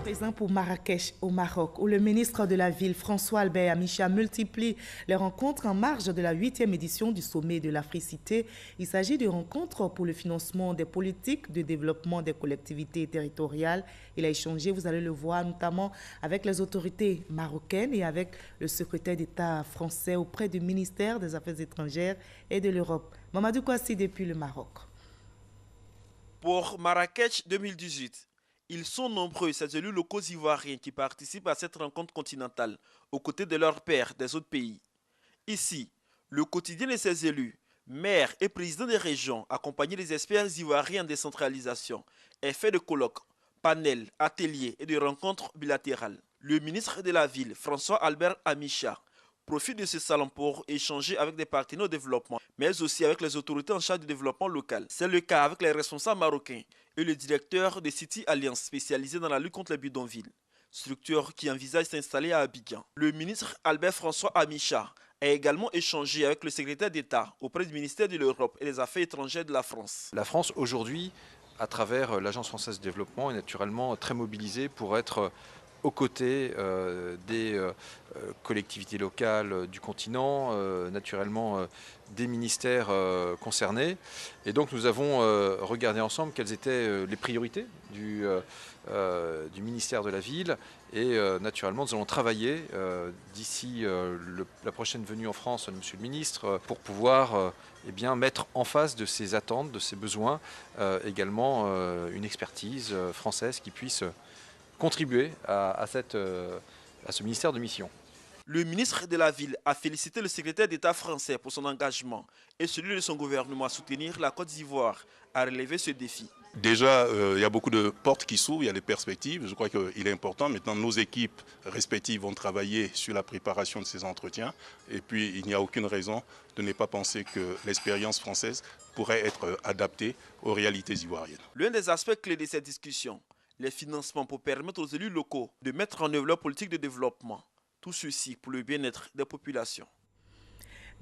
Présent pour Marrakech au Maroc, où le ministre de la Ville, François Albert Amicha, multiplie les rencontres en marge de la 8e édition du sommet de l'Africité. Il s'agit de rencontres pour le financement des politiques de développement des collectivités territoriales. Il a échangé, vous allez le voir, notamment avec les autorités marocaines et avec le secrétaire d'État français auprès du ministère des Affaires étrangères et de l'Europe. Mamadou Kouassi depuis le Maroc. Pour Marrakech 2018, ils sont nombreux, ces élus locaux ivoiriens qui participent à cette rencontre continentale, aux côtés de leurs pairs des autres pays. Ici, le quotidien de ces élus, maires et présidents des régions, accompagnés des experts ivoiriens en décentralisation, est fait de colloques, panels, ateliers et de rencontres bilatérales. Le ministre de la Ville, François Albert Amicha, profite de ce salon pour échanger avec des partenaires au développement, mais aussi avec les autorités en charge du développement local. C'est le cas avec les responsables marocains et le directeur de City Alliance spécialisé dans la lutte contre les bidonvilles, structure qui envisage s'installer à Abidjan. Le ministre Albert François Amicha a également échangé avec le secrétaire d'État auprès du ministère de l'Europe et des Affaires étrangères de la France. La France aujourd'hui, à travers l'Agence française de développement, est naturellement très mobilisée pour être aux côtés des collectivités locales du continent, naturellement des ministères concernés. Et donc nous avons regardé ensemble quelles étaient les priorités du ministère de la Ville. Et naturellement nous allons travailler d'ici la prochaine venue en France de Monsieur le Ministre pour pouvoir eh bien, mettre en face de ces attentes, de ces besoins, également une expertise française qui puisse contribuer à ce ministère de mission. Le ministre de la Ville a félicité le secrétaire d'État français pour son engagement et celui de son gouvernement à soutenir la Côte d'Ivoire à relever ce défi. Déjà, il y a beaucoup de portes qui s'ouvrent, il y a des perspectives. Je crois qu'il est important. Maintenant, nos équipes respectives vont travailler sur la préparation de ces entretiens. Et puis, il n'y a aucune raison de ne pas penser que l'expérience française pourrait être adaptée aux réalités ivoiriennes. L'un des aspects clés de cette discussion, les financements pour permettre aux élus locaux de mettre en œuvre leur politique de développement. Tout ceci pour le bien-être des populations.